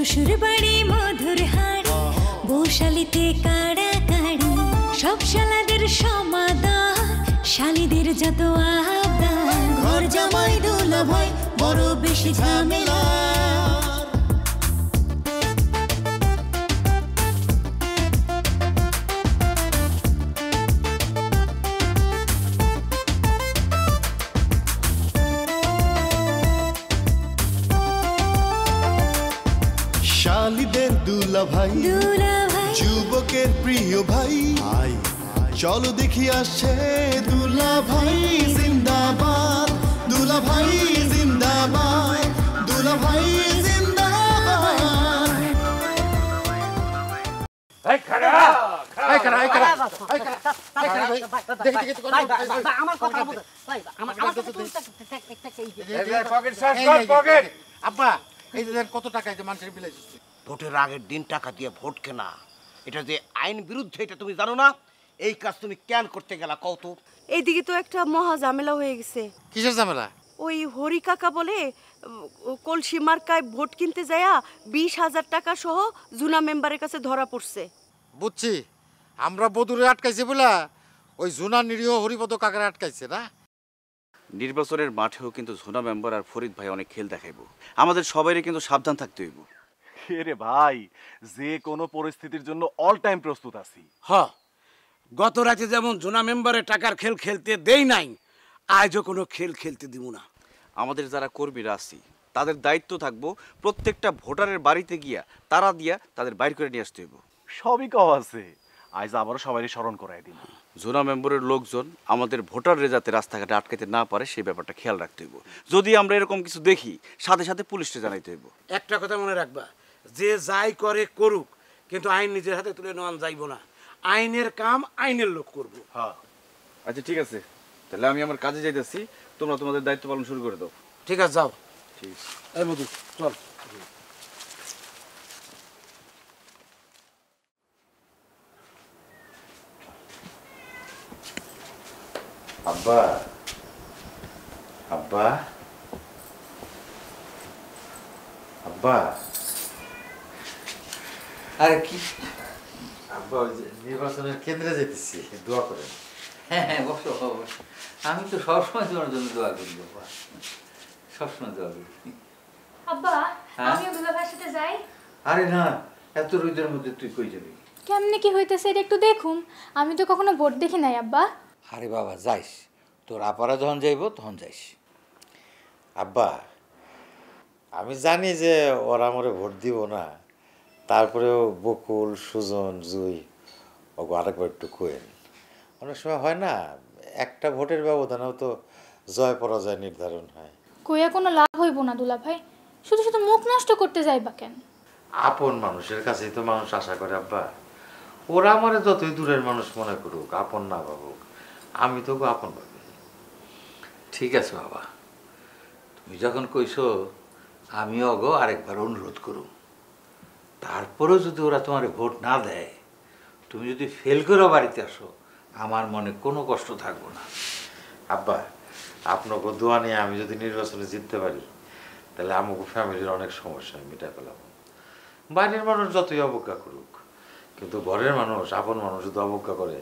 শ্বশুর বাড়ি মধুর হাড়ি, বৌশালীতে কাড়াকাড়ি, সব শালাদের সমাদর, শালীদের যত আবদার। ঘর জামাই দুলাভাই বড় বেশি ঝামেলা। শালীদের দুলাভাই, যুবকের প্রিয় ভাই, চলো দেখি আসছে দুলাভাই জিন্দাবাদ, দুলাভাই জিন্দাবাদ, দুলাভাই জিন্দাবাদ। আব্বা এই যে কত টাকা মানুষের বিলে ভোটের আগের দিন টাকা দিয়ে ভোট কেনা, এটা যে আইন বিরুদ্ধে, এটা তুমি জানো না? এই কাজ তুমি কেন করতে গেলা কত? এইদিকে তো একটা মহা ঝামেলা হয়ে গেছে। কিসের ঝামেলা? ওই হরি কাকা বলে কলসি মার্কায় ভোট কিনতে যায়া 20,000 টাকা সহ জুনা মেম্বারের কাছে ধরা পড়ছে। বুঝছি, আমরা বদুরে আটকাইছি বলা ওই জুনা নিরীহ হরিপদ কাকারে আটকাইছে না? নির্বাচনের মাঠেও কিন্তু জুনা মেম্বার আর ফরিদ ভাই অনেক খেল দেখাইবো, আমাদের সবাইরে কিন্তু সাবধান থাকতে হইব। রে ভাই, যে কোনো পরিস্থিতির জন্য অল টাইম প্রস্তুত আছি। গত রাতে যেমন জুনা মেম্বারের টাকার খেল খেলতে দেই নাই, আজও কোনো খেল খেলতে দিব না। আমাদের যারা কর্মীরা আছি তাদের দায়িত্ব থাকবো প্রত্যেকটা ভোটারের বাড়িতে গিয়া তারা দিয়া তাদের বাইর করে নিয়ে আসতে হইব। সবই কওয়া আছে, আজ আবারও সবাই স্মরণ করাই দিন। জোনা মেম্বারের লোকজন আমাদের ভোটাররে যাতে রাস্তাঘাটে আটকাইতে না পারে সেই ব্যাপারটা খেয়াল রাখতে হইব। যদি আমরা এরকম কিছু দেখি সাথে সাথে পুলিশকে জানাইতে হইব। একটা কথা মনে রাখবা, যে যাই করে করুক, কিন্তু আইন নিজের হাতে তুলে নেওয়া যাইব না। আইনের কাম আইনের লোক করব। হ্যাঁ, আচ্ছা ঠিক আছে, তাহলে আমি আমার কাজে যাইতেছি, তোমরা তোমাদের দায়িত্ব পালন শুরু করে দাও। ঠিক আছে, যাও। ঠিক আছে, এই মধু চল। আব্বা, আব্বা, আব্বা। আরে কি আব্বা, ওই যে নির্বাচনের কেন্দ্রে যেতেছি, দোয়া করেন। হ্যাঁ হ্যাঁ, বসো বসো। আমি তো সবসময় তোমার জন্য দোয়া করি বাবা, সবসময় দোয়া করি। আব্বা, আমিও দুলাভাইয়ের সাথে যাই। আরে না, এত রোদের মধ্যে তুই কই যাবি? কেমনে কি হইতেছে এটা একটু দেখুন, আমি তো কখনো ভোট দেখি নাই আব্বা। আরে বাবা যাইস, তোর আপারা যখন যাইব তখন যাইস। আব্বা, আমি জানি যে ওরা আমারে ভোট দিব না, তারপরেও বকুল, সুজন, জুই ওকে আরেকবার একটু কোয়েন। অনেক সময় হয় না, একটা ভোটের ব্যবধানেও তো জয় পরাজয় নির্ধারণ হয়। কইয়া কোনো লাভ হইব না দুলাভাই, শুধু শুধু মুখ নষ্ট করতে যাইবা কেন? আপন মানুষের কাছেই তো মানুষ আশা করে আব্বা। ওরা আমারে যতই দূরের মানুষ মনে করুক, আপন না ভাবুক, আমি তো আপন ভাবি। ঠিক আছে বাবা, তুমি যখন কইছো আমিও অগো আরেকবার অনুরোধ করুম। তারপরেও যদি ওরা তোমার ভোট না দেয়, তুমি যদি ফেল করে বাড়িতে আসো, আমার মনে কোনো কষ্ট থাকবো না। আব্বা, আপনাকে দোয়া নিয়ে আমি যদি নির্বাচনে জিততে পারি, তাহলে আমাকে ফ্যামিলির অনেক সমস্যা মিটা পেলাম। বাইরের মানুষ যতই অবজ্ঞা করুক, কিন্তু ঘরের মানুষ, আপন মানুষ যদি অবজ্ঞা করে,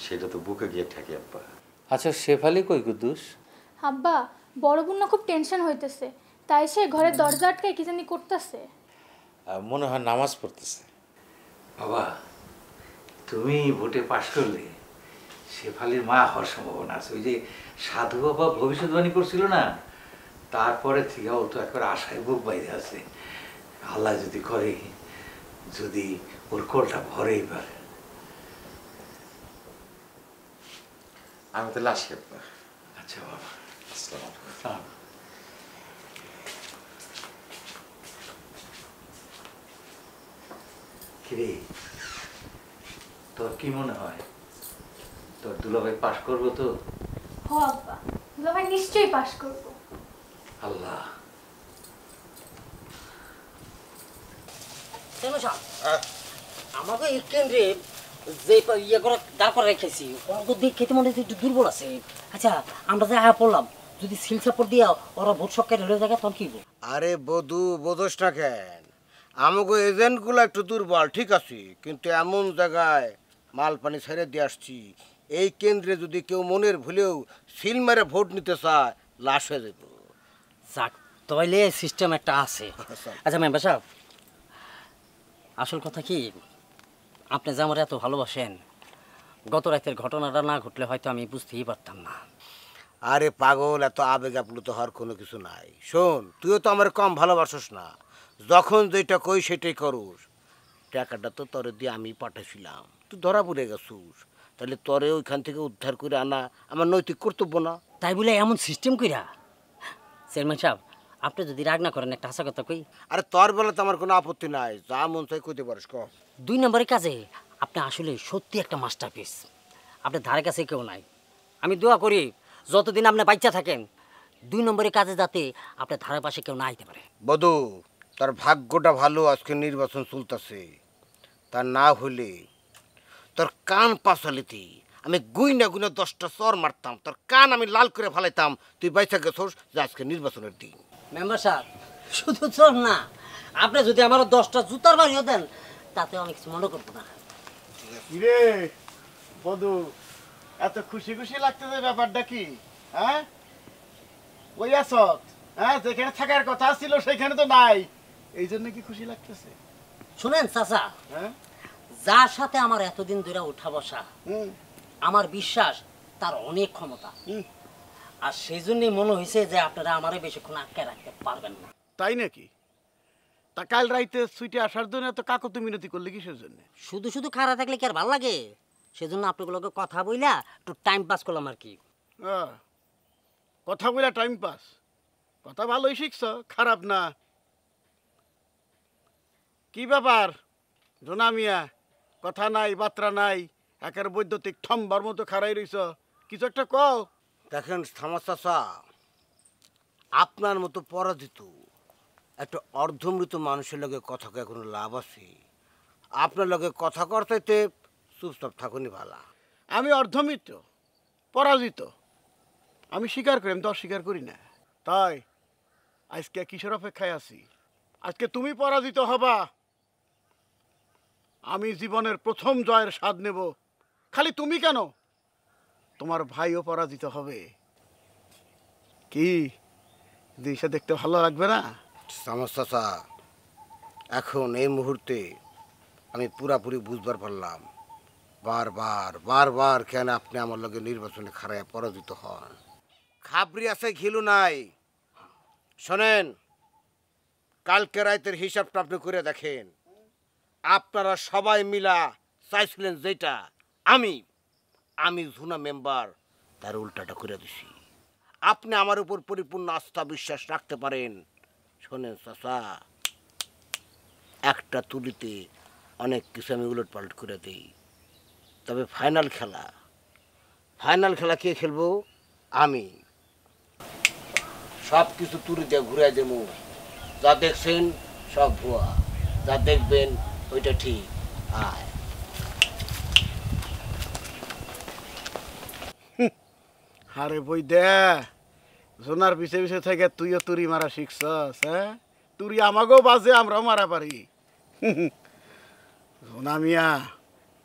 সেটা তো বুকে গিয়ে ঠেকে আব্বা। আচ্ছা, শেফালি কই কুদ্দুস? আব্বা, বড় বোন না খুব টেনশন হইতেছে, তাই সে ঘরের দরজা আটকায় কি জানি করতেছে। মনে হয় নামাজ পড়তেছে। বাবা, তুমি ভোটে পাশ করলে শেফালির মা হওয়ার সম্ভাবনা আছে। ওই যে সাধু বাবা ভবিষ্যৎবাণী করছিল না, তারপরে থেকে ও তো একবার আশায় বুক বাইরে আছে। আল্লাহ যদি করে, যদি ওর কোলটা ভরে এবার। আমি তাহলে আসি আব্বা। আচ্ছা বাবা, আসসালামু আলাইকুম। কিরে, তোর কি মনে হয়, তোর দুলাভাই পাশ করবো তো? হ আব্বা, দুলাভাই নিশ্চয়ই পাশ করবো। আল্লাহ। আমাকে এই কেন্দ্রে যে ইয়ে করে দাঁড় করে রেখেছি, ওদের খেতে মনে হচ্ছে একটু দুর্বল আছে। আচ্ছা, আমরা যে আয়া পড়লাম, যদি সিল সাপোর্ট দিয়া ওরা ভোট সরকার হয়ে যায় তখন কি? আরে বধু বোধসটা কেন, আমাকে এজেন্টগুলো একটু দুর্বল ঠিক আছে, কিন্তু এমন জায়গায় মাল পানি ছেড়ে দিয়ে আসছি, এই কেন্দ্রে যদি কেউ মনের ভুলেও সিল মেরে ভোট নিতে চায় লাশ হয়ে যাবে। যাক তাইলে সিস্টেম একটা আছে। আচ্ছা মেম্বার সাহেব, আসল কথা কি, আপনি যে আমার এত ভালোবাসেন, গত রাতের ঘটনাটা না ঘটলে হয়তো আমি বুঝতেই পারতাম না। আরে পাগল, এত আবেগ আপ্লুত হওয়ার কোনো কিছু নাই। শোন, তুইও তো আমার কম ভালোবাসিস না, যখন যেটা কই সেটাই করুস। টাকাটা তো তোরে দিয়ে আমি পাঠাইছিলাম, তুই ধরা পড়ে গেছিস, তাহলে তোরে ওইখান থেকে উদ্ধার করে আনা আমার নৈতিক কর্তব্য না? তাই বলে এমন সিস্টেম কইরা? চেয়ারম্যান সাহেব, আপনি যদি রাগ না করেন একটা হাসা কথা কই। আরে তোর বেলাতে আমার কোনো আপত্তি নাই, যা মন চাই কইতে পারিস ক। 2 নম্বরের কাজে আপনি আসলে সত্যি একটা মাস্টারপিস। আপনার ধারে কাছে কেউ নাই। আমি দোয়া করি যতদিন আপনি বাচ্চা থাকেন 2 নম্বরের কাজে যাতে আপনার ধারে পাশে কেউ না আইতে পারে। বধু, তার ভাগ্যটা ভালো, আজকে নির্বাচন চলতেছে, তা না হলে তোর কান পাশালিতি আমি গুইনা গুইনা 10টা চর মারতাম, তোর কান আমি লাল করে ফেলাইতাম। তুই বাইসা গেছোস যে আজকে নির্বাচনের দিন। মেম্বার সাহেব, শুধু চোর না, আপনি যদি আমার 10টা জুতার বাড়িও দেন তাতেও আমি কিছু মনে করবো না। রে বধু, এত খুশি খুশি লাগতেছে, ব্যাপারটা কি? হ্যাঁ ওই আসত, হ্যাঁ যেখানে থাকার কথা ছিল সেখানে তো নাই, এই জন্য কি খুশি লাগতেছে? শুনেন চাচা, যার সাথে আমার এতদিন ধরে উঠা বসা, আমার বিশ্বাস তার অনেক ক্ষমতা, আর সেই জন্যই মনে হয়েছে যে আপনারা আমারে বেশিক্ষণ আটকে রাখতে পারবেন না। তাই নাকি? তা কাল রাইতে সুইটে আসার জন্য এত কাকতি মিনতি করলে কিসের জন্য? শুধু শুধু খারাপ থাকলে কি আর ভালো লাগে? সেজন্য আপনাগুলোকে কথা বইলা একটু টাইম পাস করলাম আর কি। কথা বলে টাইম পাস? কথা ভালোই শিখছ, খারাপ না। কি ব্যাপার জোনা মিয়া, কথা নাই বার্তা নাই, একের বৈদ্যুতিক ঠম্বার মতো খাড়াই রইছ, কিছু একটা কও। দেখেন থামাচাচা, আপনার মতো পরাজিত একটা অর্ধমৃত মানুষের লগে কথা কয়ে কোনো লাভ আছে? আপনার লগে কথা করতে চুপচাপ থাকুনি ভালা। আমি অর্ধমৃত পরাজিত আমি স্বীকার করি, আমি তো অস্বীকার করি না। তাই আজকে কিসের অপেক্ষায় আছি? আজকে তুমি পরাজিত হবা, আমি জীবনের প্রথম জয়ের স্বাদ নেব। খালি তুমি কেন, তোমার ভাইও পরাজিত হবে। কি জিনিসটা দেখতে ভালো লাগবে না? সমস্যা এখন এই মুহূর্তে আমি পুরাপুরি বুঝবার পারলাম বারবার বারবার কেন আপনি আমার লগে নির্বাচনে খারাপ পরাজিত হন। খাবরি আছে ঘিলু নাই। শোনেন, কালকে রাতের হিসাবটা আপনি করে দেখেন। আপনারা সবাই মিলা চাইছিলেন যেটা, আমি জুনা মেম্বার তার উল্টাটা করে দিছি। আপনি আমার উপর পরিপূর্ণ আস্থা বিশ্বাস রাখতে পারেন। শোনেন চাচা, একটা তুলিতে অনেক কিছু আমি উলট পালট করে দিই, তবে ফাইনাল খেলা কে খেলবো? আমি। সব কিছু তুলি দিয়ে ঘুরে দেবো। যা দেখছেন সব ভুয়া, যা দেখবেন ওইটা ঠিক। আয় আরে বই দে, জোনার পিছে পিছে থেকে তুইও তুরি মারা শিখছস। হ্যাঁ, তুরি আমাকেও বাজে, আমরাও মারা পারি। জোনা মিয়া,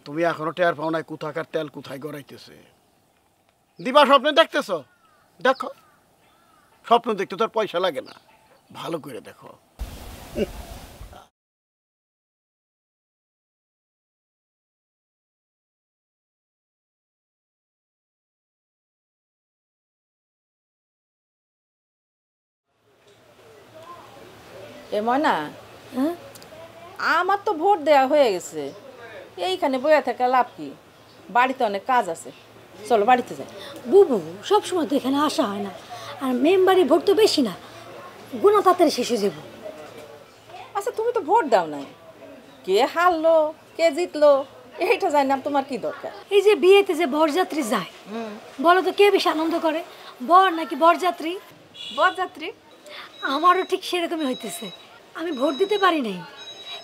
তুমি এখনো টের পাও নাই কোথাকার তেল কোথায় গড়াইতেছে। দিবা স্বপ্নে দেখতেছ? দেখো, স্বপ্ন দেখতে তোর পয়সা লাগে না, ভালো করে দেখো। এ ময়না, আমার তো ভোট দেওয়া হয়ে গেছে, এইখানে বইয়া থাকা লাভ কি? বাড়িতে অনেক কাজ আছে, চলো বাড়িতে যাই। বুবু, সবসময় তো এখানে আসা হয় না, আর মেম্বারি ভোট তো বেশি না, গুণা তাড়াতাড়ি শেষ হয়ে যাব। আচ্ছা তুমি তো ভোট দাও নাই, কে হারলো কে জিতলো এইটা জানলাম, তোমার কি দরকার? এই যে বিয়েতে যে বরযাত্রী যায়, বলো তো কে বেশি আনন্দ করে, বর নাকি বরযাত্রী? বরযাত্রী। আমারও ঠিক সেরকমই হইতেছে। আমি ভোট দিতে পারি নাই,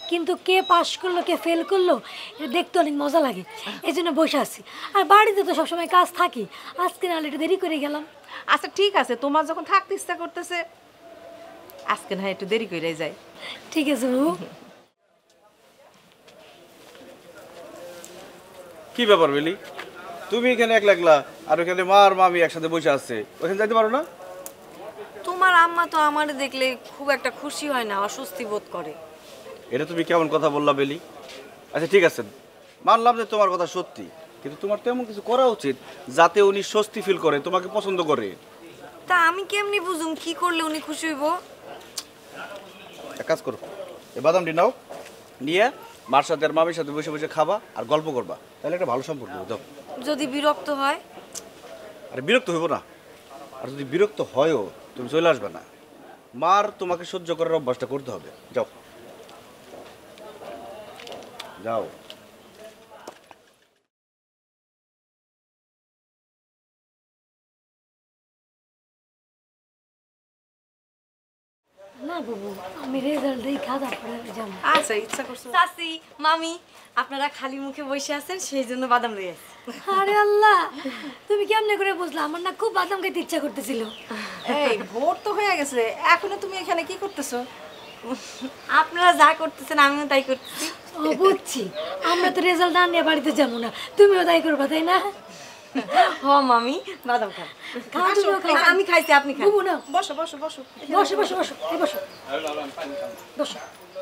কিন্তু কে পাস করলো কে ফেল করলো এটা দেখতে অনেক মজা লাগে, এই জন্য বসে আছি। আর বাড়িতে তো সবসময় কাজ থাকি, আজকে নাহলে একটু দেরি করে গেলাম। আচ্ছা ঠিক আছে, তোমার যখন থাকতে ইচ্ছা করতেছে আজকে না একটু দেরি করে যাই। ঠিক আছে বাবু। কি ব্যাপার বেলি, তুমি এখানে একলা একলা আর ওখানে মা আর মামি একসাথে বসে আছে, ওখানে যাইতে পারো না? তোমার আম্মা তো আমার দেখলে খুব একটা খুশি হয় না, অস্বস্তি বোধ করে। এটা তুমি কেমন কথা বললা বেলি? আচ্ছা ঠিক আছে, মানলাম যে তোমার কথা সত্যি, কিন্তু তোমার তো এমন কিছু করা উচিত যাতে উনি স্বস্তি ফিল করে, তোমাকে পছন্দ করে। তা আমি কেমনি বুঝুম কি করলে উনি খুশি হইব? এক কাজ করো, এই বাদামটি নাও, নিয়ে মার সাথে আর মামির সাথে বসে বসে খাবা আর গল্প করবা, তাহলে একটা ভালো সম্পর্ক হবে। দাও। যদি বিরক্ত হয়? আরে বিরক্ত হইব না, আর যদি বিরক্ত হয়ও তুমি চলে আসবে না, মার তোমাকে সহ্য করার অভ্যাসটা করতে হবে। যাও যাও। না বাবু, আমি রেজাল্ট দিয়ে খাওয়া পরে যাবো। আচ্ছা ইচ্ছা করছো। চাচি, মামি, আপনারা খালি মুখে বসে আছেন, সেই জন্য বাদাম লই আসছি। আরে আল্লাহ, তুমি কেমনে করে বুঝলা? আমার না খুব বাদাম খেতে ইচ্ছা করতেছিল। এই ভোট তো হয়ে গেছে, এখনো তুমি এখানে কি করতেছো? আপনারা যা করতেছেন আমিও তাই করতেছি। ও বুঝছি, আমরা তো রেজাল্ট না নিয়ে বাড়িতে যাবো না, তুমিও তাই করবা তাই না? হ মামি, বাদাম খান। খাও, তুমিও খাও। আমি খাইছি, আপনি খান। বুবু না, বসো বসো বসো বসো বসো বসো, এই বসো বসো।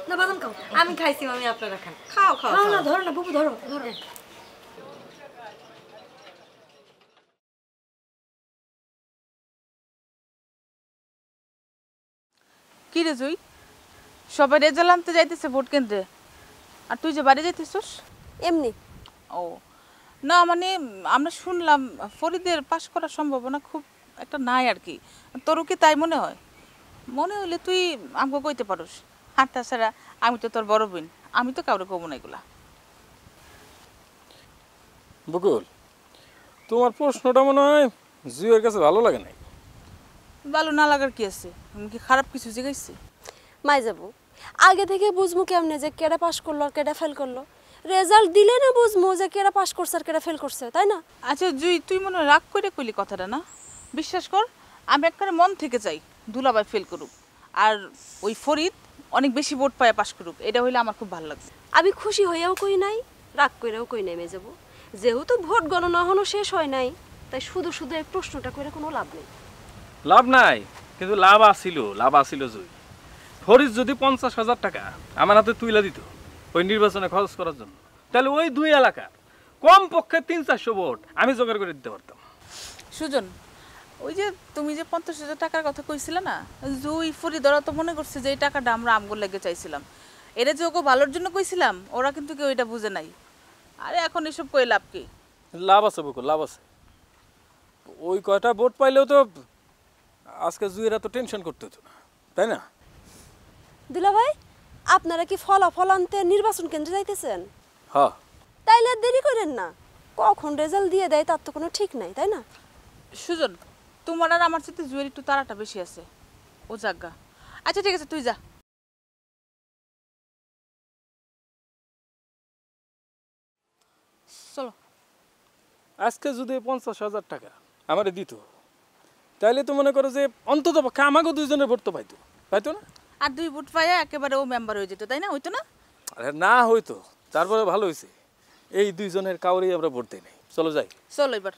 না বাদাম খাও। আমি খাইছি মামি, আপনারা খান। খাও খাও খাও না, ধরো না বুবু, ধরো ধরো। কি রে জুই, সবাই রেজাল্ট আনতে যাইতেছে ভোট কেন্দ্রে, আর তুই যে বাড়ি যাইতেছিস? এমনি। ও না, মানে আমরা শুনলাম ফরিদের পাশ করার সম্ভাবনা খুব একটা নাই আর কি। তোরও কি তাই মনে হয়? মনে হলে তুই আমাকে কইতে পারোস। আর তাছাড়া আমি তো তোর বড় বোন, আমি তো কাউরে কব না এগুলা। বকুল, তোমার প্রশ্নটা মনে হয় জুয়ের কাছে ভালো লাগে নাই। ভালো না লাগার কি আছে? আমি কি খারাপ কিছু জিগাইছি? মাই যাবো আগে থেকে বুঝবো কেমনে যে কেডা পাস করলো আর কেডা ফেল করলো? রেজাল্ট দিলে না বুঝবো যে কেডা পাস করছে আর কেডা ফেল করছে, তাই না? আচ্ছা জুই, তুই মনে রাগ করে কইলি কথাটা না? বিশ্বাস কর, আমি একবারে মন থেকে চাই দুলাভাই ফেল করুক, আর ওই ফরিদ অনেক বেশি ভোট পায় পাস করুক, এটা হইলে আমার খুব ভালো লাগছে। আমি খুশি হইয়াও কই নাই, রাগ কইরাও কই নাই। যাবো যেহেতু ভোট গণনা এখনো শেষ হয় নাই, তাই শুধু শুধু এই প্রশ্নটা করে কোনো লাভ নেই। লাভ নাই, কিন্তু লাভ আসিল জুই। ফরিদ যদি 50,000 টাকা আমার হাতে তুইলা দিত ওই নির্বাচনে খরচ করার জন্য, তাহলে ওই দুই এলাকার কমপক্ষে 300-400 ভোট আমি জোগাড় করে দিতে পারতাম। সুজন, ওই যে তুমি যে 50,000 টাকার কথা কইছিলে না, জুই ফরিদ ওরা তো মনে করছে যে এই টাকাটা আমরা আমগোর লেগে চাইছিলাম, এটা যে ওকে ভালোর জন্য কইছিলাম, ওরা কিন্তু কেউ এটা বুঝে নাই। আরে এখন এসব কই লাভ কি? লাভ আছে বকুল, লাভ আছে। ওই কয়টা ভোট পাইলেও তো আজকে জুয়েরা তো টেনশন করতে হতো না, তাই না? দুলা ভাই, আপনারা কি ফলাফল আনতে নির্বাচন কেন্দ্রে যাইতেছেন? হ্যাঁ। তাইলে আর দেরি করেন না, কখন রেজাল্ট দিয়ে দেয় তার তো কোনো ঠিক নাই, তাই না? সুজন, তোমার আর আমার সাথে জুয়ের একটু তাড়াটা বেশি আছে, ও জাগা। আচ্ছা ঠিক আছে, তুই যা। চলো। আজকে যদি 50,000 টাকা আমারে দিত, তাইলে তো মনে করো যে অন্তত পক্ষে আমাকে দুইজনের ভোট তো পাইতো না? আর 2 ভোট পাইয়া একেবারে ও মেম্বার হয়ে যেত, তাই না? হইতো না? আরে না হইতো, তারপরে ভালো হয়েছে এই দুইজনের কাউরেই আমরা ভোট দেই নাই। চলো যাই। চলো এবার।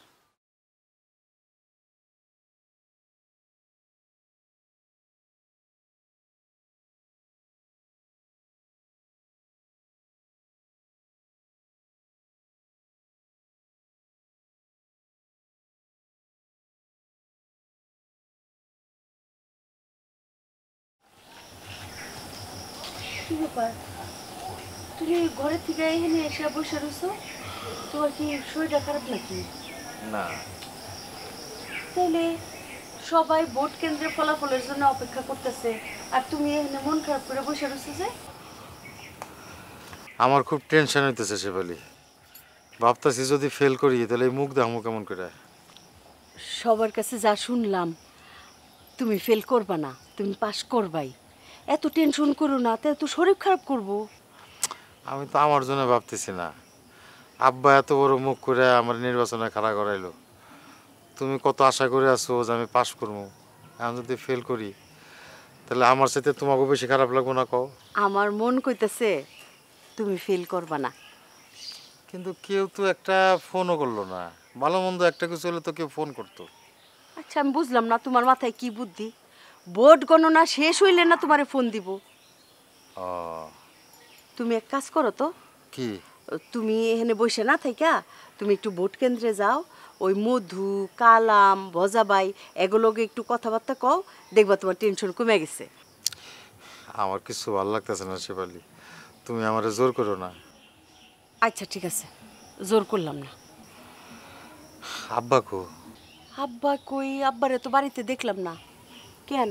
কি ব্যাপার, তুমি ঘরের থেকে এখানে এসে বসে রয়েছো? তোমার কি শরীরটা খারাপ নাকি? না। তাইলে সবাই ভোট কেন্দ্রের ফলাফলের জন্য অপেক্ষা করতেছে, আর তুমি এখানে মন খারাপ করে বসে রয়েছো যে? আমার খুব টেনশন হইতেছে শেফালি, ভাবতেছি যদি ফেল করি তাহলে এই মুখ দেখামো কেমন করে। সবার কাছে যা শুনলাম, তুমি ফেল করবা না, তুমি পাস করবাই। এত টেনশন করো না, তো এত শরীর খারাপ করবো। আমি তো আমার জন্য ভাবতেছি না, আব্বা এত বড় মুখ করে আমার নির্বাচনে খাড়া করাইলো, তুমি কত আশা করে আছো যে আমি পাস করবো, এখন যদি ফেল করি তাহলে আমার সাথে তোমাকেও বেশি খারাপ লাগবো না? কও। আমার মন কইতেছে তুমি ফেল করবা না। কিন্তু কেউ তো একটা ফোনও করলো না। ভালো মন্দ একটা কিছু হলে তো কেউ ফোন করতো। আচ্ছা আমি বুঝলাম না তোমার মাথায় কি বুদ্ধি। ভোট গণনা শেষ হইলে না তোমারে ফোন দিব। ও তুমি এক কাজ করো তো, কি? তুমি এখানে বসে না থাইকা তুমি একটু ভোট কেন্দ্রে যাও, ওই মধু কালাম ভজাবাই এগুলোকে একটু কথাবার্তা কও, দেখবা তোমার টেনশন কমে গেছে। আমার কিছু ভালো লাগতেছে না শেফালি, তুমি আমারে জোর করো না। আচ্ছা ঠিক আছে, জোর করলাম না। আব্বা কো? আব্বা কই? আব্বারে তো বাড়িতে দেখলাম না। কেন?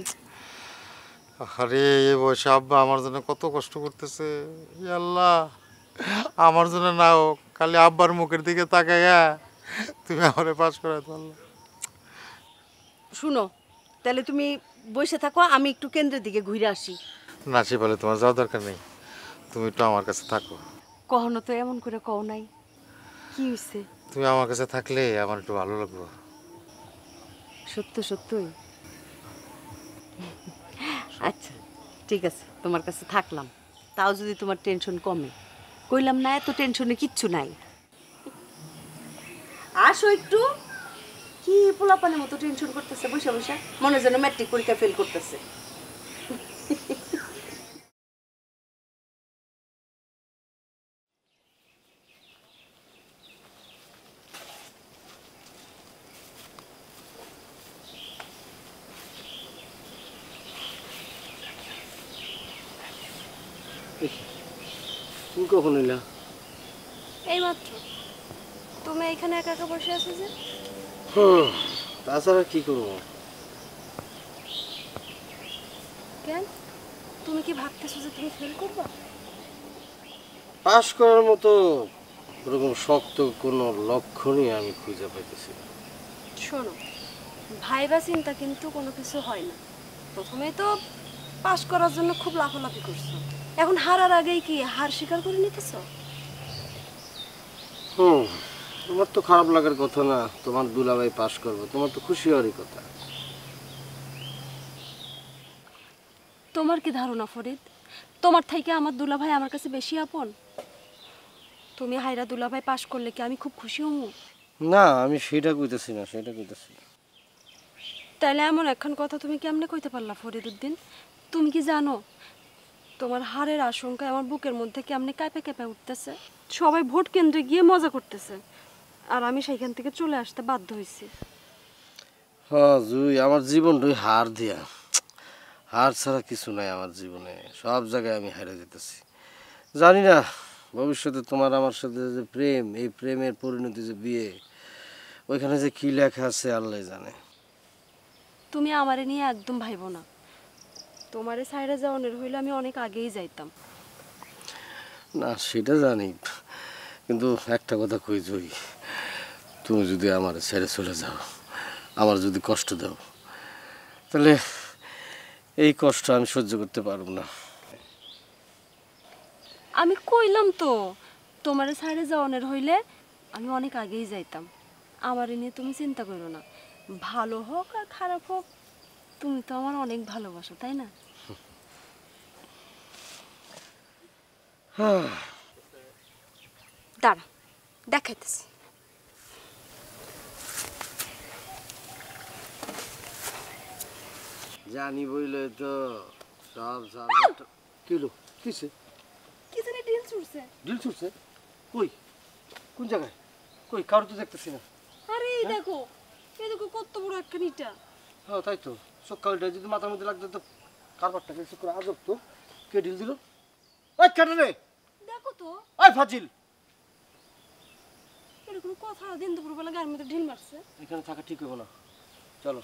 আরে এই বয়সে আব্বা আমার জন্য কত কষ্ট করতেছে। ই আল্লাহ, আমার জন্য না হোক, খালি আব্বার মুখের দিকে তাকাইয়া তুমি আমারে পাস করাতে পারলা। শুনো, তাহলে তুমি বসে থাকো, আমি একটু কেন্দ্রের দিকে ঘুরে আসি। না শেফালি, তোমার যাওয়ার দরকার নেই, তুমি একটু আমার কাছে থাকো। কখনো তো এমন করে কও নাই, কি হইছে? তুমি আমার কাছে থাকলে আমার একটু ভালো লাগবে। সত্য সত্যই? আচ্ছা ঠিক আছে, তোমার কাছে থাকলাম, তাও যদি তোমার টেনশন কমে। কইলাম না এত টেনশনে কিচ্ছু নাই। আসো একটু। কি পোলাপানের মতো টেনশন করতেছে বসে বসে, মনে যেন ম্যাট্রিক পরীক্ষা ফেল করতেছে। তুমি কখন এলা? এই মাত্র। তুমি এখানে একা একা বসে আছো যে? তাছাড়া কি করবো? কেন, তুমি কি ভাবতেছো যে তুমি ফেল করবা? পাস করার মতো ওরকম শক্ত কোনো লক্ষণই আমি খুঁজে পাইতেছি না। শোনো, ভাইবা চিন্তা কিন্তু কোনো কিছু হয় না। প্রথমে তো পাস করার জন্য খুব লাফালাফি করছো, এখন হারার আগেই কি হার স্বীকার করে নিতেছো? তোমার তো খারাপ লাগার কথা না, তোমার দুলাভাই পাস করবে, তোমার তো খুশি হওয়ারই কথা। তোমার কি ধারণা ফরিদ, তোমার থেকে আমার দুলাভাই আমার কাছে বেশি আপন? তুমি হাইরা দুলাভাই পাস করলে কি আমি খুব খুশি হবো? না, আমি সেটা কইতেছি না, সেটা কইতেছি। তাইলে এমন একখান কথা তুমি কেমনে কইতে পারলা ফরিদ উদ্দিন? তুমি কি জানো তোমার হারের আশঙ্কায় আমার বুকের মধ্যে কেমনে কাঁপে কাঁপে উঠতেছে? সবাই ভোট কেন্দ্রে গিয়ে মজা করতেছে, আর আমি সেইখান থেকে চলে আসতে বাধ্য হয়েছি। হ্যাঁ জুই, আমার জীবনটাই হার দিয়া। হার ছাড়া কিছু নাই আমার জীবনে, সব জায়গায় আমি হেরে যেতেছি। জানি না ভবিষ্যতে তোমার আমার সাথে যে প্রেম, এই প্রেমের পরিণতি যে বিয়ে, ওইখানে যে কি লেখা আছে আল্লাহ জানে। তুমি আমারে নিয়ে একদম ভাইবো না, তোমারে সাইডে যাওয়ানোর হইলে আমি অনেক আগেই যাইতাম। না সেটা জানি, কিন্তু একটা কথা কই জুই, তুমি যদি আমার ছেড়ে চলে যাও, আমার যদি কষ্ট দাও, তাহলে এই কষ্ট আমি সহ্য করতে পারব না। আমি কইলাম তো তোমারে সাইডে যাওয়ানোর হইলে আমি অনেক আগেই যাইতাম। আমারে নিয়ে তুমি চিন্তা করো না, ভালো হোক আর খারাপ হোক তুমি তো আমার অনেক ভালোবাসো, তাই না? দাঁড়া, দেখাইতেছি। জানি বইলে তো সব সব কিলো কিসে কি জানি ডিল ছুটছে। ডিল ছুটছে? কই, কোন জায়গায়? কই, কারো তো দেখতেছি না। আরে এই দেখো, এই দেখো কত বড় একটা ইটা। হ্যাঁ তাই তো, সকালটা যদি মাথার মধ্যে লাগতো তো কারবারটা কিছু করে আজব তো। কে ডিল দিল? ওই কেটে রে, দেখো তো। ওই ফাজিল, এরকম কথা, দিন দুপুরবেলা গায়ের মধ্যে ঢিল মারছে। এখানে থাকা ঠিক হবে না, চলো।